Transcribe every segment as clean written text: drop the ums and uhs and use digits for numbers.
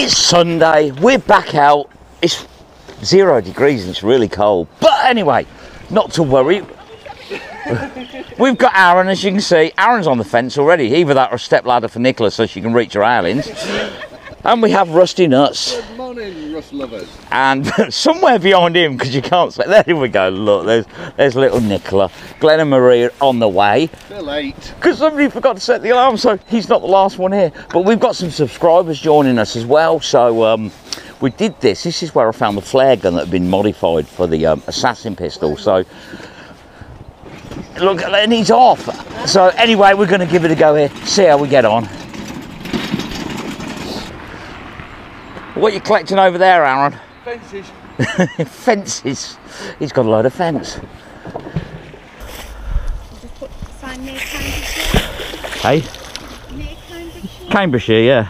It's Sunday, we're back out. It's 0 degrees and it's really cold. But anyway, not to worry. We've got Aaron, as you can see. Aaron's on the fence already. Either that or a step ladder for Nicola so she can reach her islands. And we have Rusty Nuts. Good morning, Rust lovers. And somewhere behind him, because you can't say, there we go, look, there's little Nicola. Glenn and Maria on the way. They're late. Because somebody forgot to set the alarm, so he's not the last one here. But we've got some subscribers joining us as well, so we did this. This is where I found the flare gun that had been modified for the assassin pistol. So, look, and he's off. So anyway, we're going to give it a go here, see how we get on. What are you collecting over there, Aaron? Fences. Fences. He's got a load of fence. Sign near Cambridgeshire. Hey? Near Cambridgeshire. Cambridgeshire, yeah.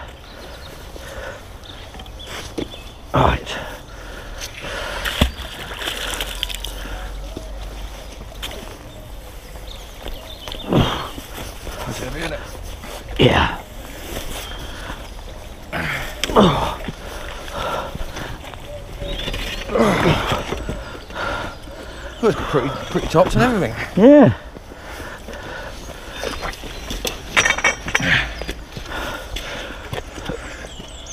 Right. That's heavy, isn't it? Yeah. Oh. Well, it's pretty tops and everything. Yeah.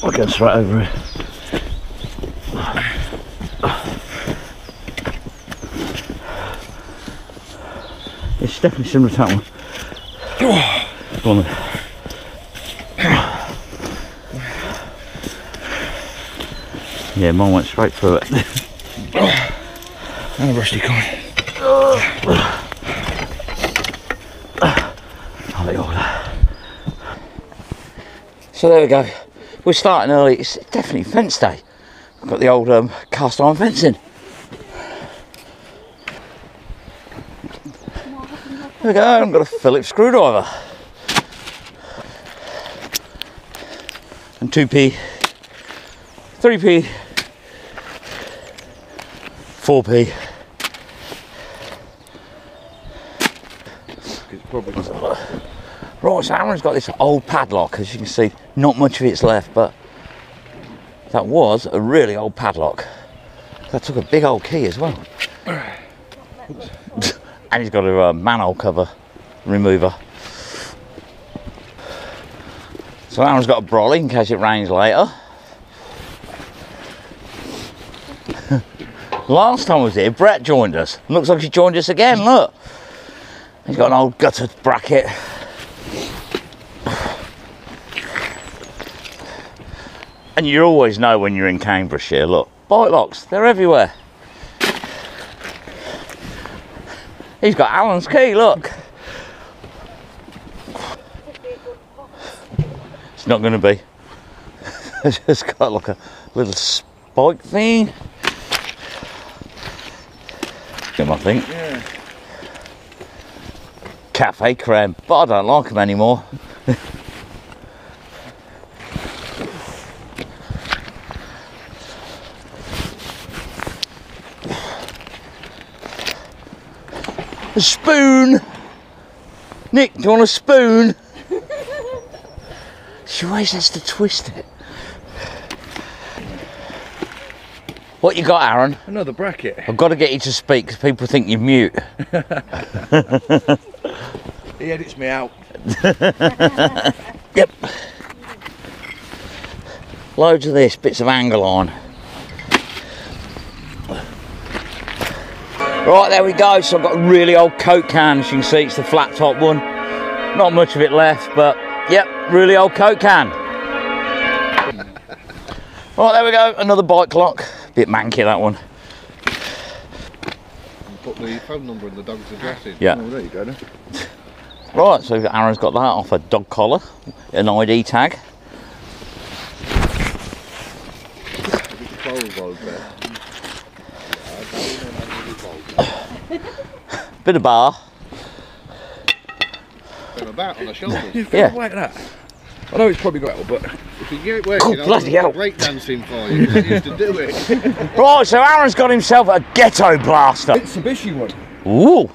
I'll go straight over it. It's definitely similar to that one. Go on then. Yeah, mine went straight through it. And a rusty coin. I'll let you hold that. So there we go. We're starting early. It's definitely fence day. I've got the old cast iron fencing. There we go. I've got a Phillips screwdriver. And 2p, 3p, 4p. Right, so Aaron's got this old padlock, as you can see, not much of it's left, but that was a really old padlock. That took a big old key as well. And he's got a manhole cover remover. So Aaron's got a brolly in case it rains later. Last time I was here, Brett joined us. Looks like he joined us again, look. He's got an old gutter bracket. And you always know when you're in Cambridgeshire, look, bike locks, they're everywhere. He's got Alan's key, look. It's not going to be. It's just got like a little spike thing. I think. Yeah. Cafe creme, but I don't like them anymore. A spoon. Nick, do you want a spoon? She always has to twist it. What you got, Aaron? Another bracket. I've got to get you to speak because people think you're mute. He edits me out. Yep. Loads of this, bits of angle on. Right, there we go. So I've got a really old Coke can, as you can see, it's the flat top one. Not much of it left, but yep, really old Coke can. Right, there we go, another bike lock. Bit manky, that one. Put the phone number and the dog's address in. Yeah. Oh, there you go then. Right, so Aaron's got that off a dog collar, an ID tag. Bit of bar. Bit of a bat on the shoulders. Yeah. Like that. I know it's probably got it, but if you get it working, Oh, bloody hell. break dancing for you. I used to do it. Right, so Aaron's got himself a ghetto blaster. Mitsubishi one. Ooh.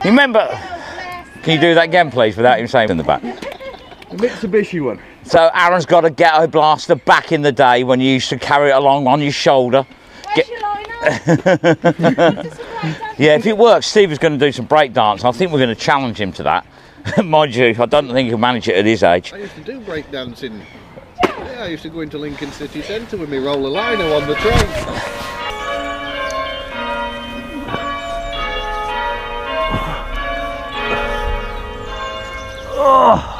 You remember? Can you do that again, please, without him saying in the back? The Mitsubishi one. So Aaron's got a ghetto blaster back in the day when you used to carry it along on your shoulder. Where's your liner? Yeah, if it works, Steve is going to do some breakdance. I think we're going to challenge him to that. Mind you, I don't think he'll manage it at his age. I used to do breakdancing. Yeah, I used to go into Lincoln City Centre with me roller liner on the train. Oh.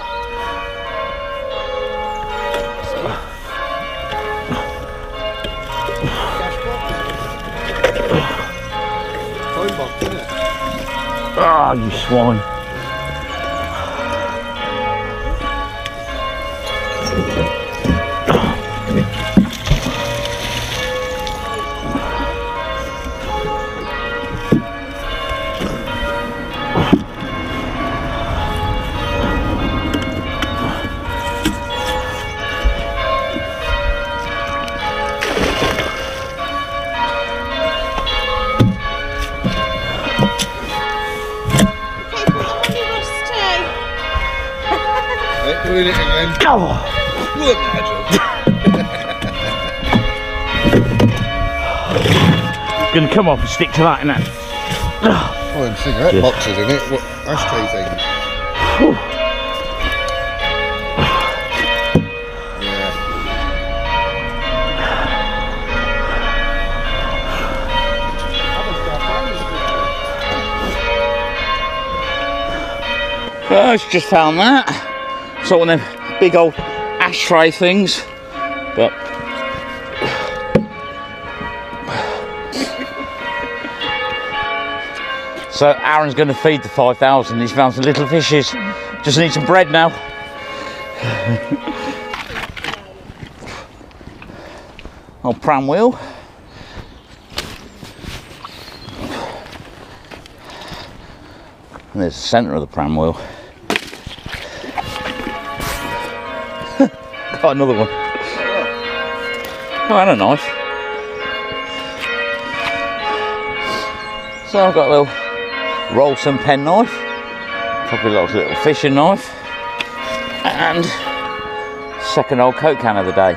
Ah, you swine. Doing it again. Oh. Look, Gonna come off and stick to that, innit? oh, and cigarette boxes in it. What ashtray things? Well, I just found that. So one of them big old ashtray things, but so Aaron's going to feed the 5,000. He's found some little fishes. Just need some bread now. Old pram wheel. And there's the centre of the pram wheel. Got another one. Oh, and a knife. So I've got a little Rolson pen knife, probably like a little fishing knife, and second old Coke can of the day.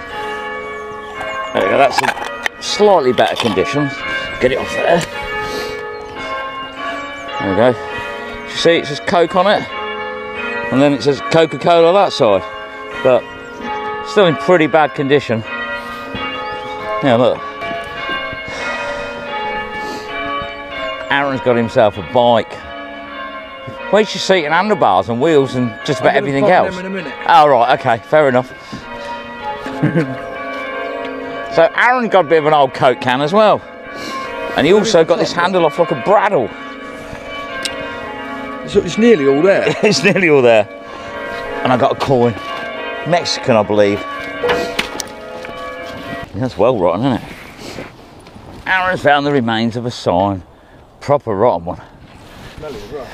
There we go, that's in slightly better condition. Get it off there. There we go. You see it says Coke on it, and then it says Coca-Cola that side, but still in pretty bad condition. Yeah, look. Aaron's got himself a bike. Where's your seat and handlebars and wheels and just about everything else? Them in a minute. Oh, right, okay, fair enough. So Aaron got a bit of an old Coke can as well. And he also got this handle off like a Bradle. So it's nearly all there. It's nearly all there. And I got a coin. Mexican, I believe. That's well rotten, isn't it? Aaron's found the remains of a sign. Proper rotten one. Smelly as well.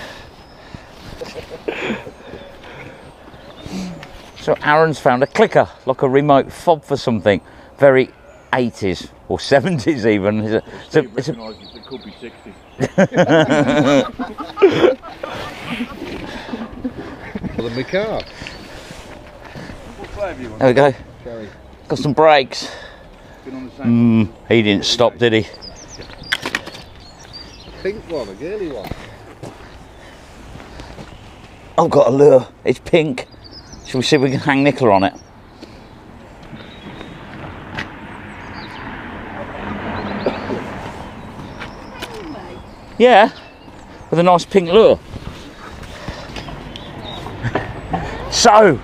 So Aaron's found a clicker, like a remote fob for something. Very 80s or 70s even. It could be 60s. Well, in my car. There we go. Carry. Got some brakes. He didn't stop, did he? Pink one, a girly one. I've got a lure. It's pink. Shall we see if we can hang Nicola on it? Yeah, with a nice pink lure. So,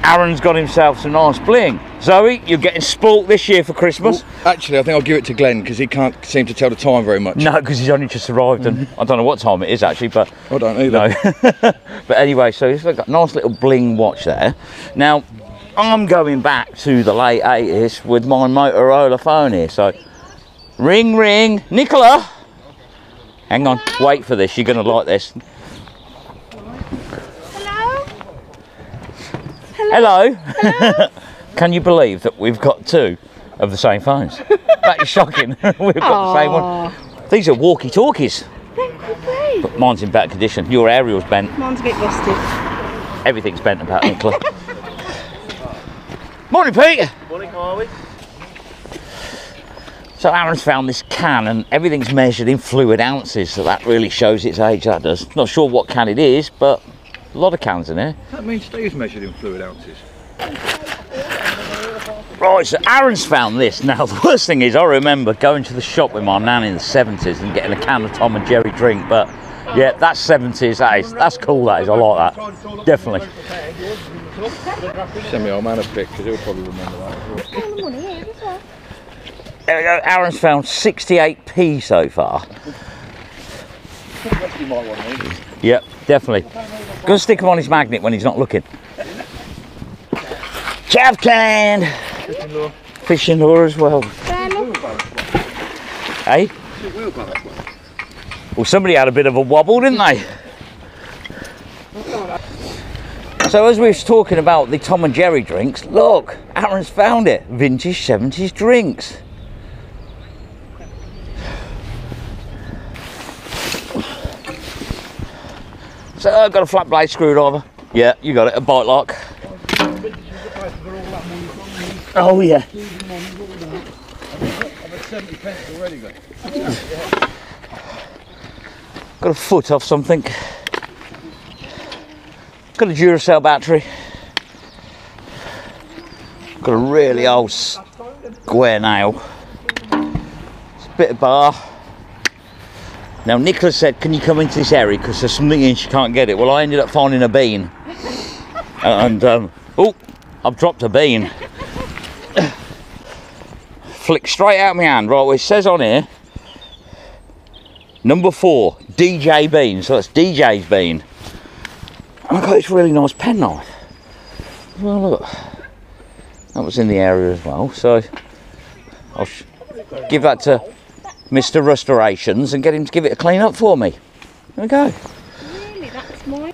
Aaron's got himself some nice bling. Zoe, you're getting spoilt this year for Christmas. Well, actually, I think I'll give it to Glenn because he can't seem to tell the time very much. No, because he's only just arrived and I don't know what time it is actually, but... I don't either. No. But anyway, so he's got a nice little bling watch there. Now, I'm going back to the late 80s with my Motorola phone here, so... Ring, ring. Nicola! Hang on, wait for this, you're going to like this. Hello? Hello? Hello? Can you believe that we've got two of the same phones? That is shocking. We've got the same one. These are walkie-talkies. But mine's in better condition. Your aerial's bent. Mine's a bit rusty. Everything's bent about Nicola. Morning, Pete. Morning, how are we? So Aaron's found this can and everything's measured in fluid ounces, so that really shows its age, that does. Not sure what can it is, but a lot of cans in here. That means Steve's measured in fluid ounces. Right, so Aaron's found this. Now, the worst thing is I remember going to the shop with my nan in the 70s and getting a can of Tom and Jerry drink, but yeah, that's 70s, that's cool, that is, I like that. Definitely. Send me old man a pic, because he'll probably remember that. There we go, Aaron's found 68p so far. You might want these. Yep, definitely. Gonna stick him on his magnet when he's not looking. Chav can! Fishing lure as well. Hey? Well, somebody had a bit of a wobble, didn't they? So as we was talking about the Tom and Jerry drinks, look, Aaron's found it. Vintage 70s drinks. So I've got a flat blade screwdriver. Yeah, you got it, a bite lock. Oh yeah. Got a foot off something. Got a Duracell battery. Got a really old square nail. It's a bit of bar. Now Nicola said, can you come into this area because there's something in, she can't get it. Well, I ended up finding a bean. And oh, I've dropped a bean. Flick straight out of my hand. Right, well, it says on here, number 4, DJ bean. So that's DJ's bean. And I've got this really nice penknife. Well, look, that was in the area as well. So I'll give that to Mr. Restorations and get him to give it a clean up for me. There we go. Really, that's mine.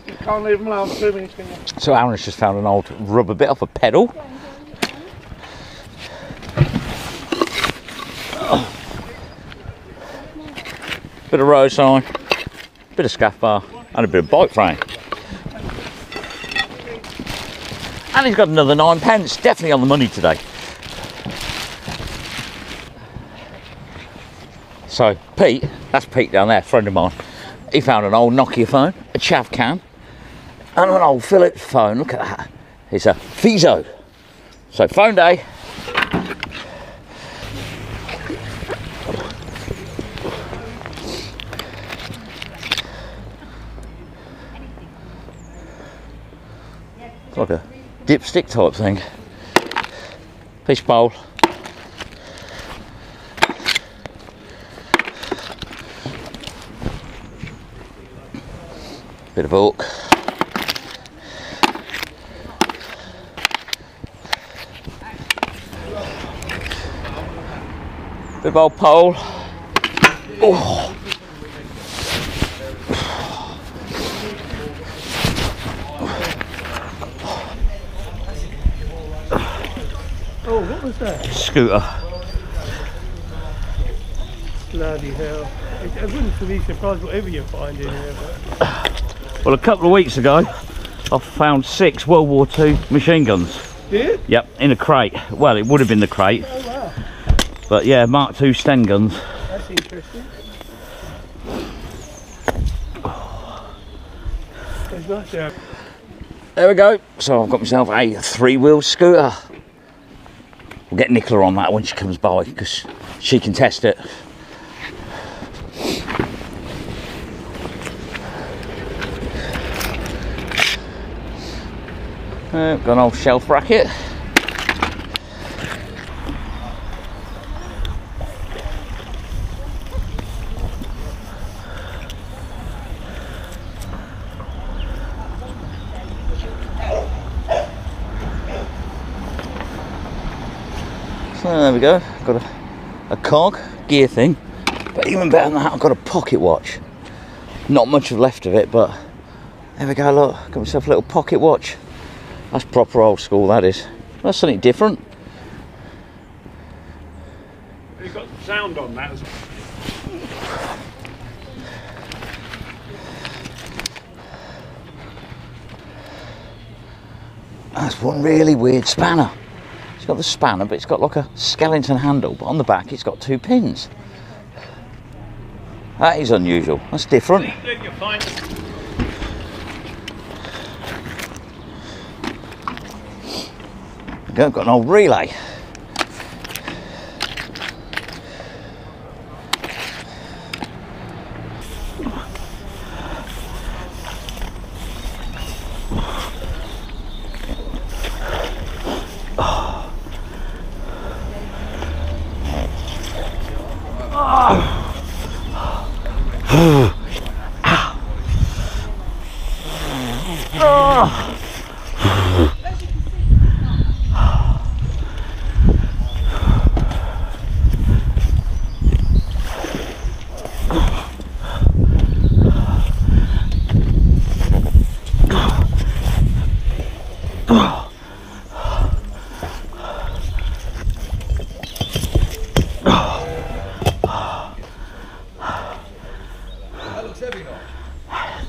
You can't leave them alone for 2 minutes, can you? So Aaron's just found an old rubber bit off a pedal. Bit of road sign, bit of scaff bar, and a bit of bike frame. And he's got another 9p, definitely on the money today. So Pete, that's Pete down there, friend of mine, he found an old Nokia phone, a chav can, and an old Philips phone. Look at that, it's a Fizo. So phone day. It's like a dipstick type thing. Fish bowl. Bit of hook. Bit of old pole. Oh. Oh, what was that? Scooter. Bloody hell. I wouldn't be surprised whatever you find in here. But... Well, a couple of weeks ago, I found 6 World War II machine guns. Did? Yep, in a crate. Well, it would have been the crate. Oh, wow. But yeah, Mark II Sten guns. That's interesting. It's nice to have. There we go. So I've got myself a 3-wheel scooter. We'll get Nicola on that when she comes by because she can test it. Got an old shelf bracket. So there we go, got a cog, gear thing, but even better than that, I've got a pocket watch. Not much left of it, but there we go, look, got myself a little pocket watch. That's proper old school, that is. That's something different. You've got sound on that as well. That's one really weird spanner. It's got the spanner, but it's got like a skeleton handle, but on the back it's got 2 pins. That is unusual. That's different. I've got an old relay.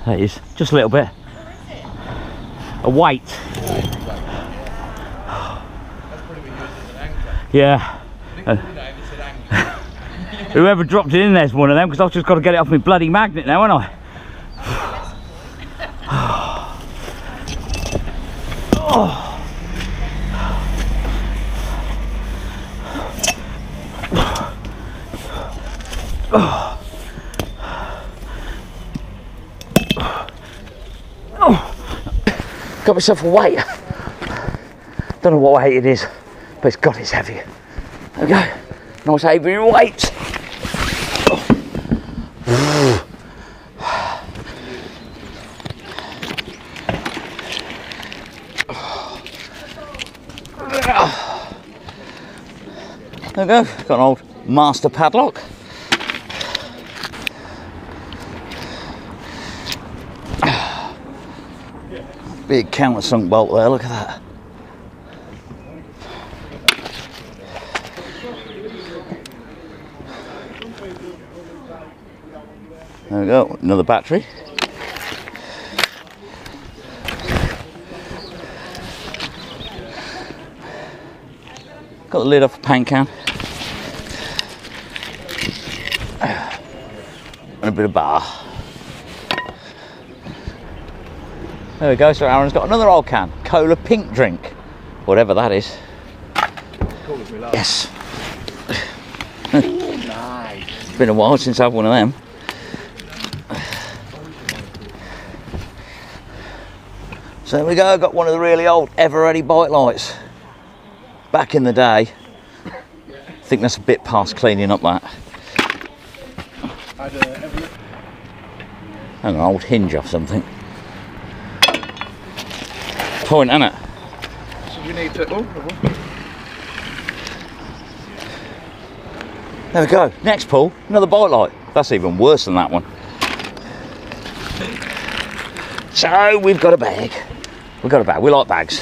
That is just a little bit. A weight. Yeah. Whoever dropped it in there's one of them, because I've just got to get it off my bloody magnet now, haven't I? Got myself a weight. Don't know what weight it is, but it's heavy. There we go. Nice heavy weight. There we go. Got an old master padlock. Big countersunk bolt there, look at that. There we go, another battery. Got the lid off a paint can. And a bit of bar. There we go, so Aaron's got another old can. Cola pink drink. Whatever that is. Yes. Nice. It's been a while since I've had one of them. So there we go, got one of the really old Ever Ready bike lights. Back in the day. I think that's a bit past cleaning up that. And an old hinge off something. Point, isn't it? So we need to. There we go. Next pull, another bike light. That's even worse than that one. So we've got a bag. We've got a bag. We like bags.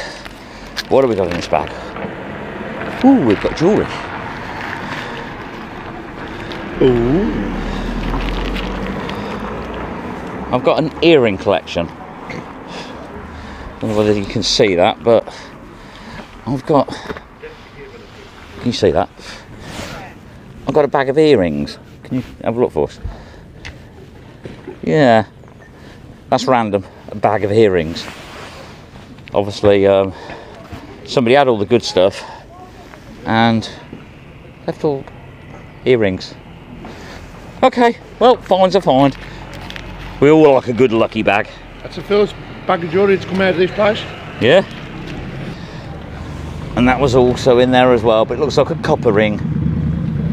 What have we got in this bag? Ooh, we've got jewellery. Ooh. I've got an earring collection. I don't know whether you can see that, but I've got. Can you see that? I've got a bag of earrings. Can you have a look for us? Yeah, that's random. A bag of earrings. Obviously, somebody had all the good stuff and left all earrings. Okay, well, fine's a fine. We all like a good lucky bag. That's the first bag of jewellery to come out of this place. Yeah. And that was also in there as well, but it looks like a copper ring.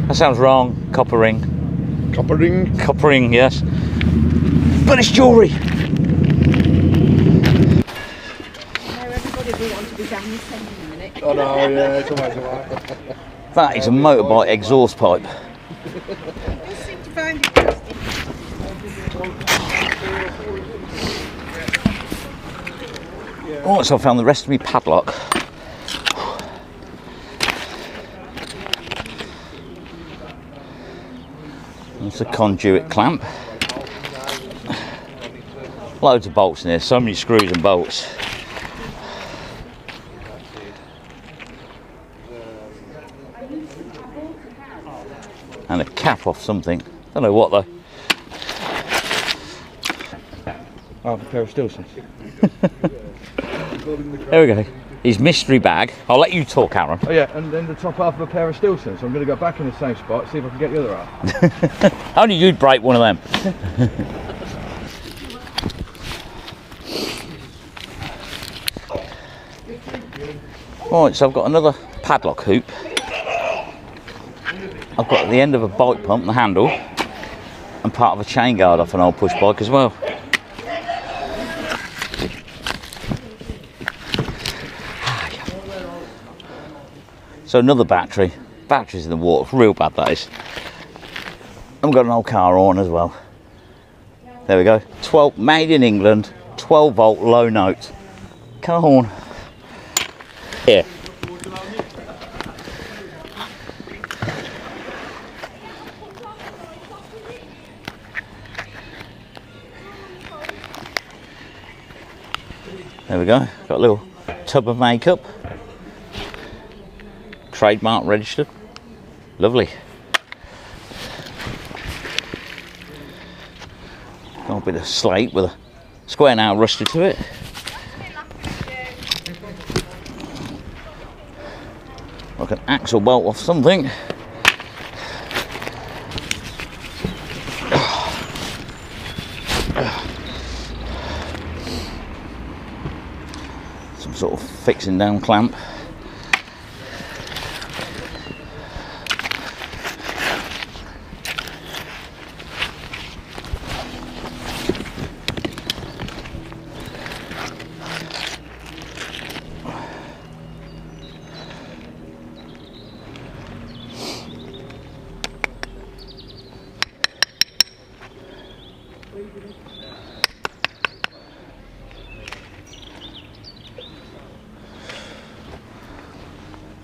That sounds wrong. Copper ring. Copper ring? Copper ring, yes. But it's jewellery. Everybody will want to be down this end in a minute. Oh no, yeah, it's always alright. That is a motorbike exhaust pipe. You seem to find it interesting. Oh, so I found the rest of my padlock. That's a conduit clamp. Loads of bolts in here, so many screws and bolts. And a cap off something. Don't know what though. Half a pair of Stilsons. There we go. His mystery bag. I'll let you talk, Aaron. Oh yeah, and then the top half of a pair of Stilsons. So I'm going to go back in the same spot, see if I can get the other half. Only you'd break one of them. Right, so I've got another padlock hoop. I've got the end of a bike pump, the handle, and part of a chain guard off an old push bike as well. So another battery. Batteries in the water, real bad that is. I've got an old car on as well. There we go. 12, made in England, 12 volt low note. Car horn. Here. There we go. Got a little tub of makeup. Trademark registered. Lovely. Got a bit of slate with a square nail rusted to it. Like an axle bolt off something. Some sort of fixing down clamp.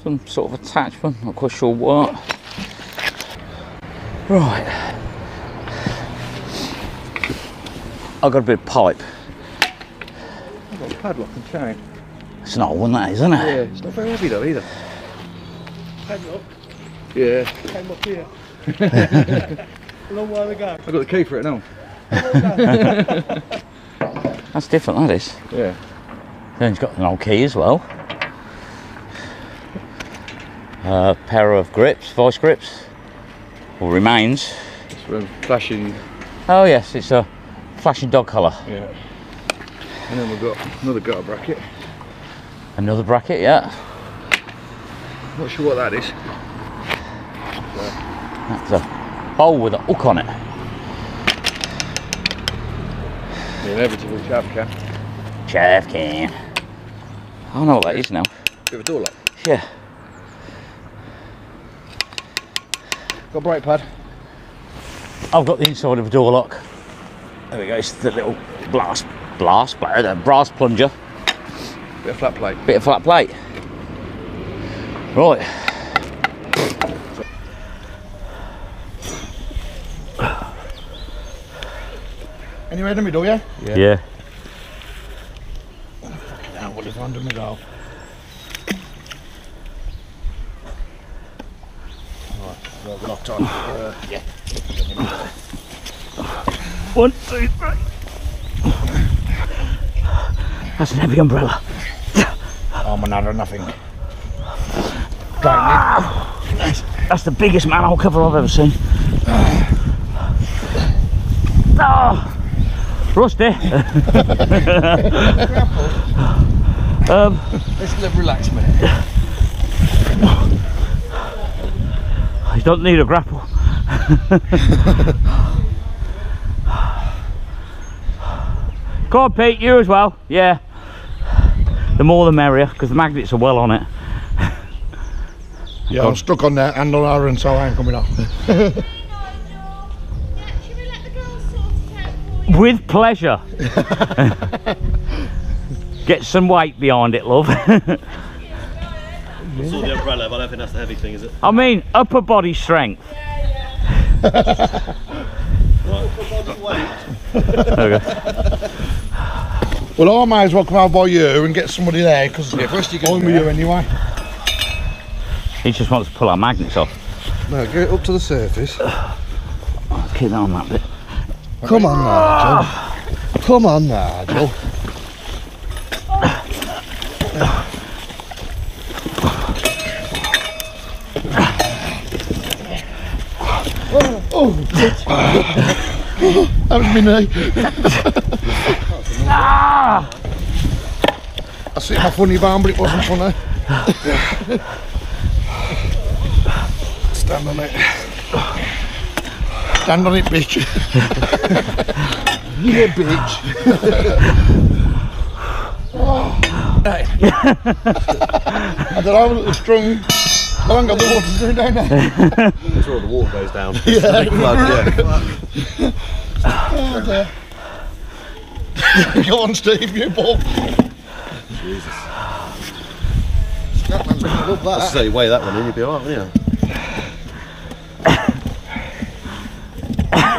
Some sort of attachment, not quite sure what. Right. I've got a bit of pipe. I've got a padlock and chain. It's an old one, that is, isn't it? Yeah, it's not very heavy though either. Padlock Yeah. came up here. A long while ago. I've got the key for it now. That's different, that is. Yeah. Then it's got an old key as well. A pair of grips, vice grips, or remains. It's from flashing. Oh yes, it's a flashing dog collar. Yeah. And then we've got another gutter bracket. Another bracket, yeah. Not sure what that is. That's a bowl with a hook on it. The inevitable chaff can. Chaff can. I don't know what that is now. Bit of a door lock. Yeah. Got a brake pad. I've got the inside of a door lock. There we go, it's the little brass plunger. Bit of flat plate. Bit of flat plate. Right. Any ready me door, yeah? Yeah. Now what is under me door? Right, locked on. Yeah. 1, 2, 3. That's an heavy umbrella. I'm another nothing. That's the biggest manhole cover I've ever seen. Oh, rusty. Let's live relaxed, mate. You don't need a grapple. Go on, Pete, you as well. Yeah. The more the merrier, because the magnets are well on it. Yeah, I'm stuck on that handle iron, so I ain't coming off. With pleasure. Get some weight behind it, love. It's all the umbrella, but I don't think that's the heavy thing, is it? I mean, upper body strength. Okay. Well, I might as well come out by you and get somebody there, because Yeah, first you get I'm with you anyway. He just wants to pull our magnets off. No, get it up to the surface. I'll keep that on that bit. Come on, Nigel. Come on, Nigel. Oh, that was me knee. I see my funny barn, but it wasn't funny. Stand on it. Stand on it, bitch. Yeah, bitch. I don't have a little strong. I haven't got the water to do down there. That's where all the water goes down. Yeah. Big flood, yeah. Oh, dear. Go on, Steve, you ball. Jesus. Scatman's gonna love that. I say you weigh that one in, you'd be alright, wouldn't you?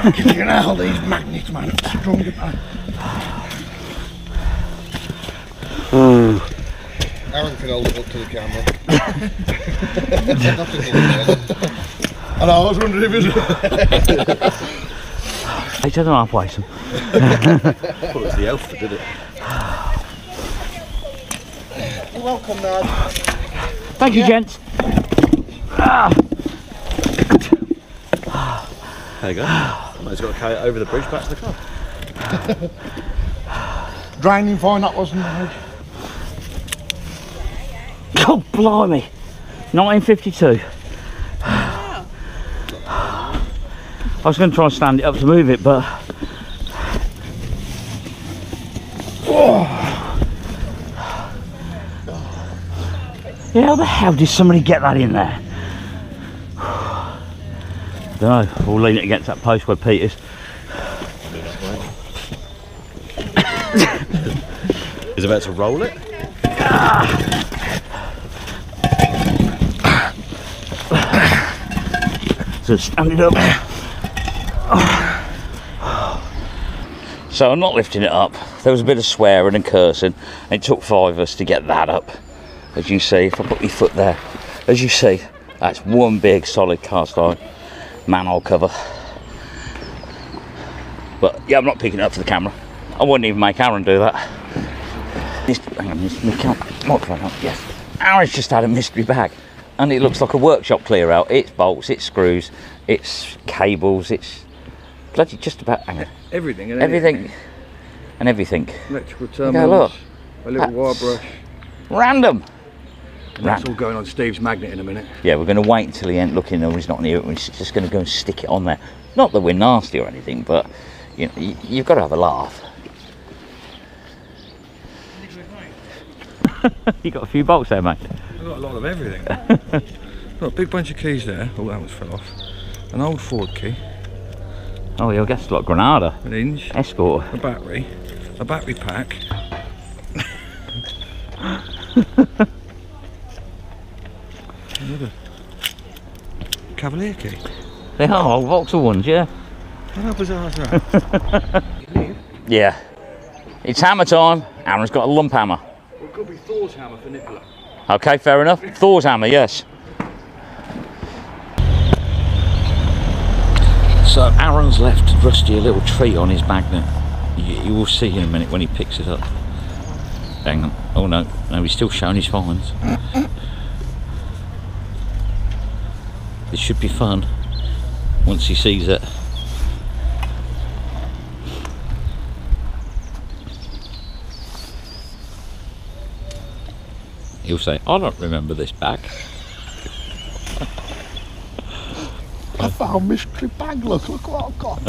You can hold these magnets, man. Stronger, man. Aaron can hold it up to the camera. I know, I was wondering if it was... 8.5 weighs them. Thought it was the elf that did it. You're welcome, Ned. Thank you, gents. There you go. Might as well carry it over the bridge back to the car. Draining fine, that wasn't it? God blimey. 1952. I was going to try and stand it up to move it, but... Yeah, how the hell did somebody get that in there? Don't know, we'll lean it against that post where Pete is. He's about to roll it. So stand it up. So I'm not lifting it up. There was a bit of swearing and cursing. It took 5 of us to get that up. As you see, if I put my foot there, as you see, that's one big solid cast iron manhole cover. But yeah, I'm not picking it up for the camera. I wouldn't even make Aaron do that. Hang on, microphone on. Yes. Aaron's just had a mystery bag, and it looks like a workshop clear out. It's bolts, it's screws, it's cables, it's bloody just about. Hang on. Everything and Everything. And everything. Electrical Go terminals. look. A little wire brush. Random. And that's all going on Steve's magnet in a minute. Yeah, we're going to wait until he ain't looking or he's not near it. We're just going to go and stick it on there. Not that we're nasty or anything, but you know, you've got to have a laugh. You got a few bolts there, mate. I've got a lot of everything. Got a big bunch of keys there. Oh, that one's fell off. An old Ford key. Oh, you'll guess like Granada. An hinge. Escort. A battery pack. Another Cavalier key. They are old Vauxhall ones, yeah. How bizarre is that? Yeah. It's hammer time. Aaron's got a lump hammer. Well, it could be Thor's hammer for Nicola. Okay, fair enough. Thor's hammer, yes. So Aaron's left Rusty a little treat on his magnet. You will see in a minute when he picks it up. Hang on. Oh no, he's still showing his finds. This should be fun once he sees it. He'll say, I don't remember this bag. I found mystery bag, look what I've got.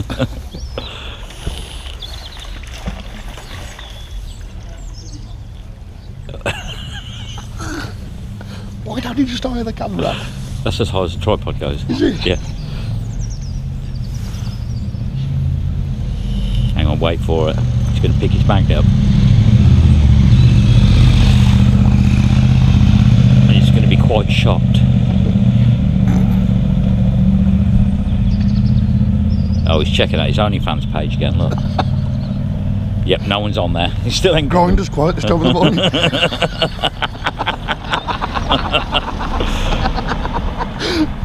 Why don't you just hire the camera? That's as high as the tripod goes. Is it? Yeah. Hang on, wait for it. He's going to pick his magnet up. And he's going to be quite shocked. Oh, he's checking out his OnlyFans page again, look. Yep, no one's on there. He's still in. Grinder's quiet this time of the morning.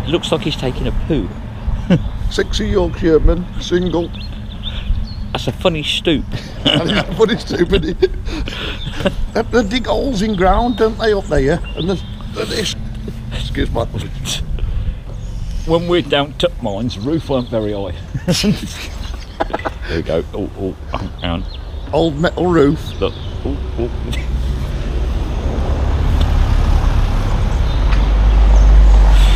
looks like he's taking a poo. 60 Yorkshiremen, single. That's a funny stoop. But it's stupid. They dig holes in ground, don't they, up there? And there's this. Excuse my language. When we're down tuck mines, the roof weren't very high. There we go. Oh, hang on. Old metal roof. Look. Oh.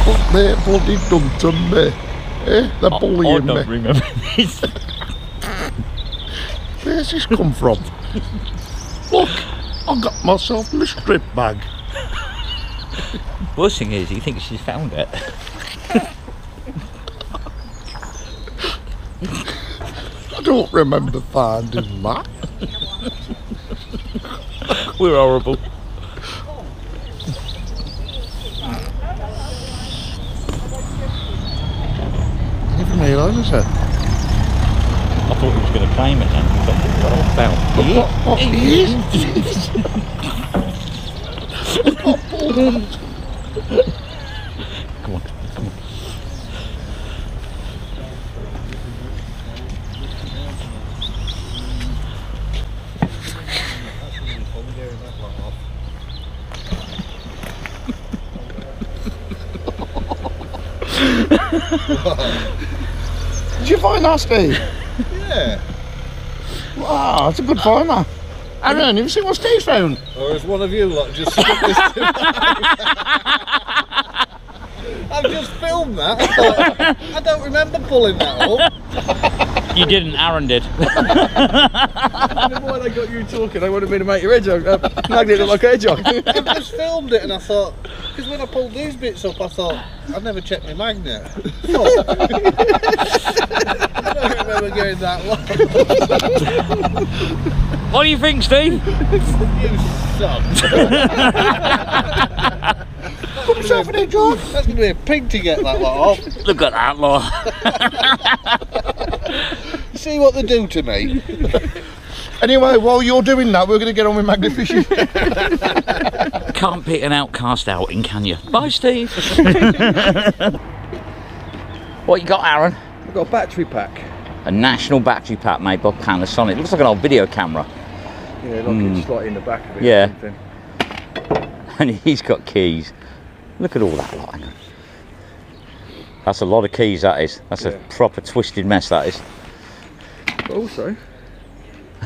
But they bloody done to me. Eh? They're bullying I don't me. remember this. Where's this come from? Look, I got myself my strip bag. Worst thing is, he thinks she's found it. I don't remember finding that. We're horrible. I didn't realise it. I thought he was going to claim it then. But I found What he is? Come on. Did you find that, Steve? Yeah. Wow, that's a good find, that. Aaron, have you seen what Steve found? Or is one of you lot just stuck this to I've just filmed that. I thought, I don't remember pulling that up. You didn't, Aaron did. Why they got you talking? I wanted me to make your edge on. Magnet look like edge on. I've just filmed it and I thought, because when I pulled these bits up, I thought, I've never checked my magnet. Fuck. I don't remember going that long. What do you think, Steve? You son. Put yourself in it, John. That's going to be a pig to get that lot off. Look at that lot. See what they do to me. Anyway, while you're doing that, we're going to get on with magnet fishing. Can't pick an outcast outing, can you? Bye, Steve. What you got, Aaron? I've got a battery pack. A national battery pack made by Panasonic. It looks like an old video camera. Yeah, like it's like in the back of it. Yeah. Or something. And he's got keys. Look at all that lot. Hang on. That's a lot of keys, that is. That's a proper twisted mess, that is. But also,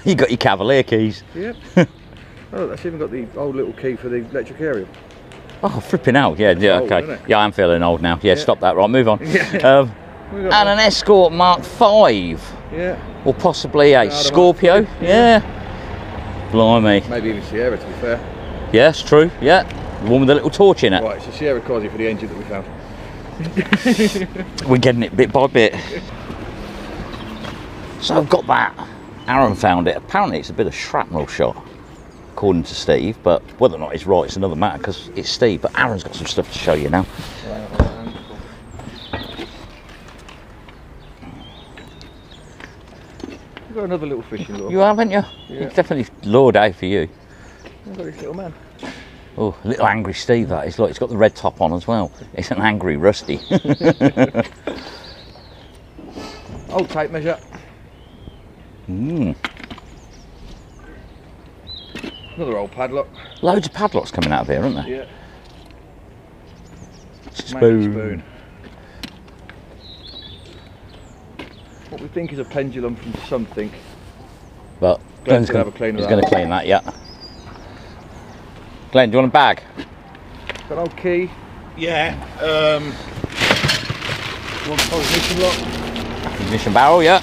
You got your Cavalier keys. yep. Oh, that's even got the old little key for the electric aerial. Oh, flipping out. Yeah, old, okay. isn't it? Yeah, I'm feeling old now. Yeah, stop that. Right, move on. Yeah. We got And an Escort Mark V. Yeah. Or possibly a Mark Scorpio. V, Yeah. Blimey. Maybe even Sierra, to be fair. Yes, true. Yeah. The one with the little torch in it. Right, it's a Sierra Cosy for the engine that we found. We're getting it bit by bit. So I've got that. Aaron found it. Apparently it's a bit of shrapnel shot, according to Steve, but whether or not it's right, it's another matter because it's Steve. But Aaron's got some stuff to show you now. We've got another little fishing lure. You haven't you? Yeah. It's definitely lure day for you. I've got this little man. Oh, a little angry Steve that is. Look, it's got the red top on as well. It's an angry Rusty. Old tape measure. Another old padlock. Loads of padlocks coming out of here, aren't there? Yeah. Spoon. What we think is a pendulum from something. But Glenn's gonna have a clean of He's that. going to clean that, yeah. Glenn, do you want a bag? Got an old key. Yeah. One ignition lock. Ignition barrel, yeah.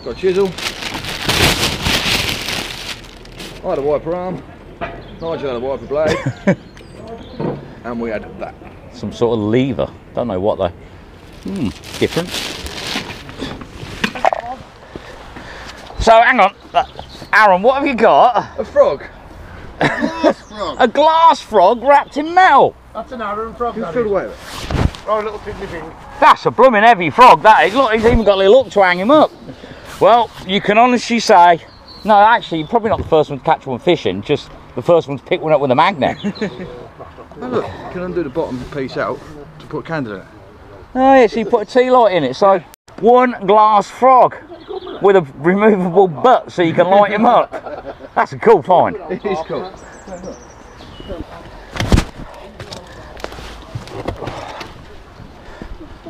Got a chisel. I had a wiper arm. Nigel had a wiper blade. And we had that. Some sort of lever. Don't know what though. Different. So hang on, Aaron, what have you got? A frog. A glass frog wrapped in metal. That's an Aaron frog. Who filled away with it? Oh, little pygmy thing. That's a blooming heavy frog, that is. Look, he's even got a little hook to hang him up. Well, you can honestly say, no, actually, you're probably not the first one to catch one fishing, just the first one to pick one up with a magnet. Oh look, you can undo the bottom piece out to put a candle in it. Oh yeah, so you put a tea light in it. So one glass frog with a removable butt so you can light him up. That's a cool find. It is cool.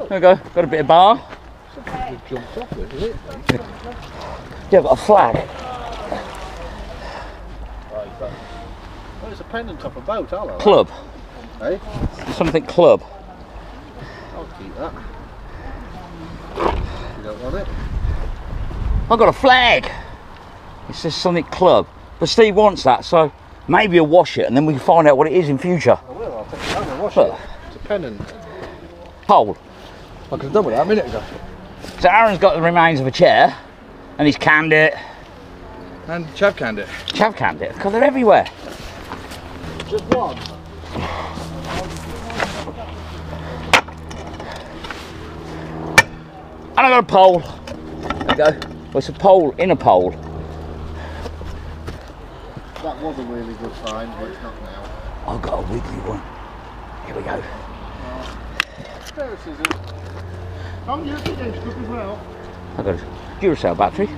There we go, got a bit of bar. Jumped off it, is it? Yeah, I've got a flag. Well, it's a pennant off a boat, hello. Club. Hey? Something club. I'll keep that. You don't want it? I've got a flag. It says something club. But Steve wants that, so maybe he'll wash it and then we can find out what it is in future. I will, I'll take it down and wash Look. it. It's a pennant. Pole. I could have done with that a minute ago. So Aaron's got the remains of a chair and he's canned it. And chav canned it. Chav canned it, because they're everywhere. Just one. And I got a pole. There we go. Well, it's a pole in a pole. That was a really good find, but it's not now. I've got a wiggly one. Here we go. Pair of scissors. Come use the dish cook as well. I've got a Duracell battery. And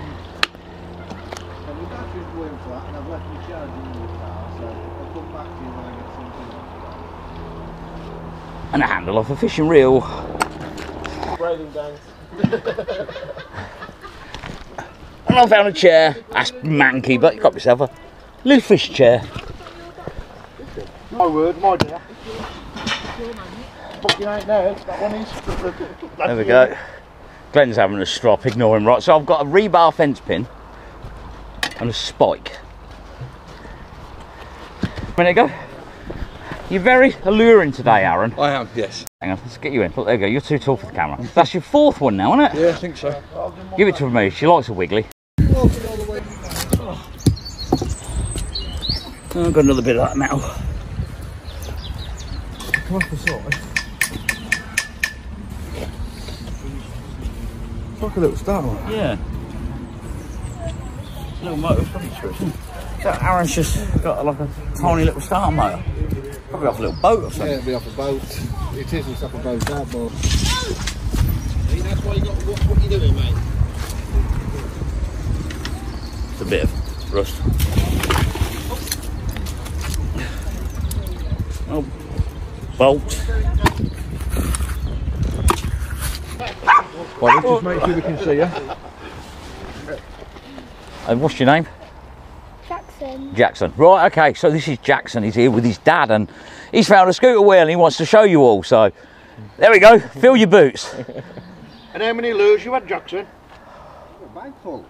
the battery's going flat and I've left my charging in the car, so I'll come back to you when I get something. And a handle off a fishing reel. Braiding dance. And I found a chair. That's manky, but you got yourself a little fish chair. My word, my dear. Fucking ain't there, that one is. There we go. Glenn's having a strop, ignore him. Right, so I've got a rebar fence pin and a spike. There you go. You're very alluring today, Aaron. I am, yes. Hang on, let's get you in. Look, there you go. You're too tall for the camera. That's your fourth one now, isn't it? Yeah, I think so. Give it to me. She likes a wiggly. Oh, I've got another bit of that metal. Come off the side. It's like a little star. Yeah. Little motor. So Aaron's just got like a tiny little starter motor. Probably off a little boat or Yeah, something. it'll be off a boat. It is, it's off a boat, that boat. That's why you got what you doing, mate? It's a bit of rust. Oh, bolt. Well, let's just make sure we can see you. And what's your name? Jackson. Jackson. Right, okay, so this is Jackson. He's here with his dad and he's found a scooter wheel and he wants to show you all. So there we go, fill your boots. And how many lures you had, Jackson? A bag full.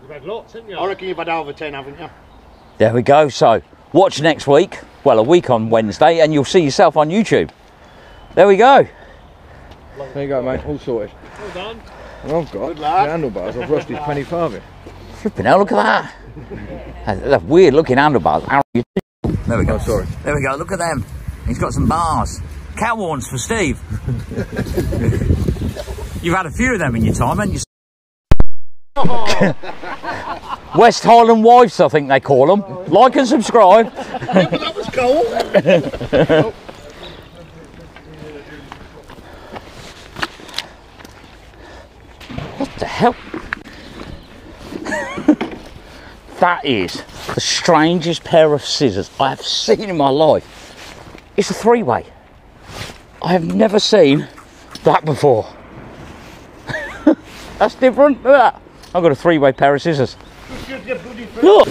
You've had lots, haven't you? I reckon you've had over 10, haven't you? There we go. So watch next week, well, a week on Wednesday, and you'll see yourself on YouTube. There we go. There you go, mate, all sorted. Well done. And I've got the handlebars, I've rusted penny farthing. Flipping hell, look at that. That's weird looking handlebars. There we go. Oh, sorry. There we go, look at them. He's got some bars. Cow horns for Steve. You've had a few of them in your time, haven't you? West Highland Wives, I think they call them. Like and subscribe. That was cold. What the hell? That is the strangest pair of scissors I have seen in my life. It's a three-way. I have never seen that before. That's different. Look at that. I've got a three-way pair of scissors. Look.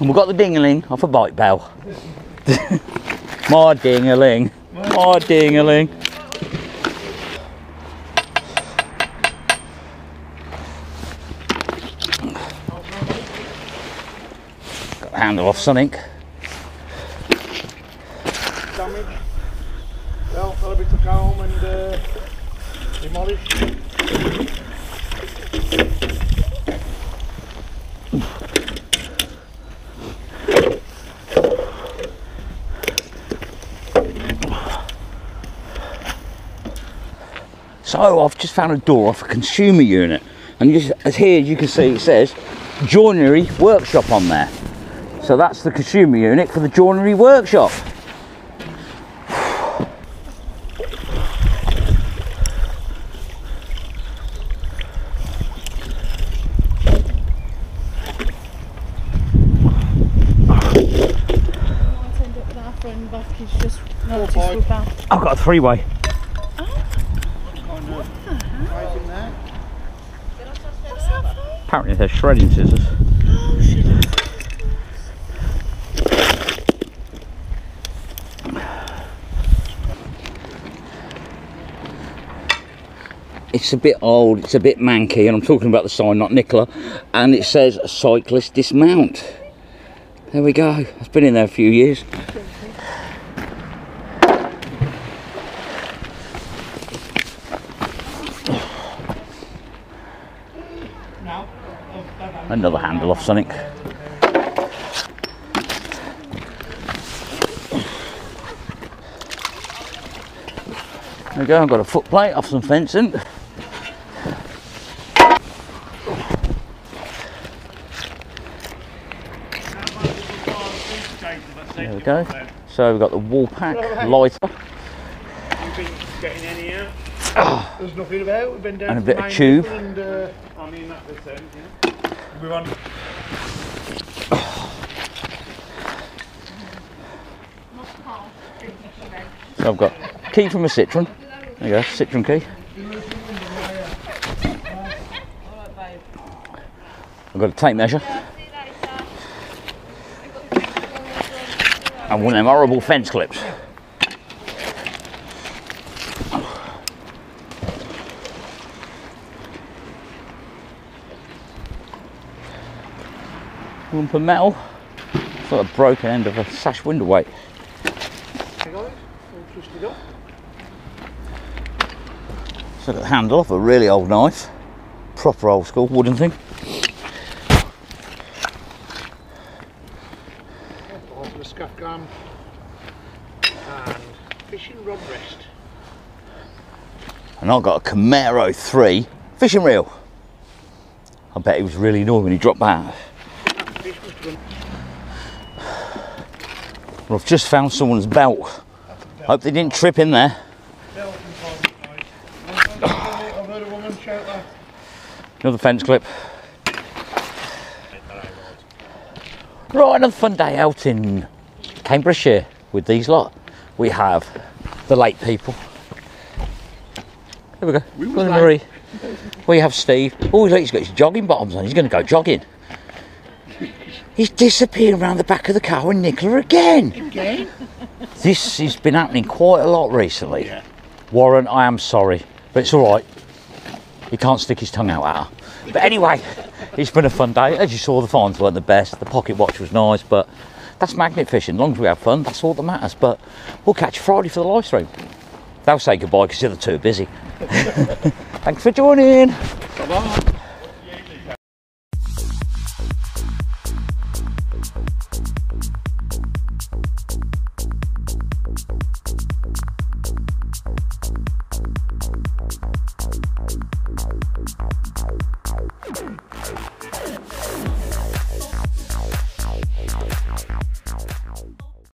And we've got the ding-a-ling off a bike bell. My ding-a-ling. My ding-a-ling. Got the handle off something. Damage. Well, that'll be took home and demolished. So I've just found a door off a consumer unit, and just as here you can see it says joinery workshop on there. So that's the consumer unit for the joinery workshop. I've got a three-way. Apparently they're shredding scissors. It's a bit old, it's a bit manky, and I'm talking about the sign, not Nicola, and it says cyclist dismount. There we go. It's been in there a few years. Another handle off something. There we go, I've got a foot plate off some fencing. There we go. So we've got the wall pack lighter. You've been getting any out? There's nothing about. We've been down and a bit of tube. And, I mean, that this end, yeah. We're on. So I've got key from a Citroen. There you go, Citroen key. I've got a tape measure. And one of them horrible fence clips. Lump of metal. It's like a broken end of a sash window weight. So I've got the handle off a really old knife. Proper old school wooden thing. The scuff gum and fishing rod rest. And I've got a Camaro 3 fishing reel. I bet he was really annoyed when he dropped that. Well, I've just found someone's belt. Hope they didn't trip in there. Another fence clip. Right, another fun day out in Cambridgeshire with these lot. We have the late people. There we go. Marie. We have Steve. Oh, he's got his jogging bottoms on. He's going to go jogging. He's disappearing around the back of the car with Nicola again. Again? This has been happening quite a lot recently. Yeah. Warren, I am sorry, but it's all right. He can't stick his tongue out at her. But anyway, it's been a fun day. As you saw, the finds weren't the best. The pocket watch was nice, but that's magnet fishing. As long as we have fun, that's all that matters. But we'll catch you Friday for the live stream. They'll say goodbye because the other two are busy. Thanks for joining. Bye-bye. Hey.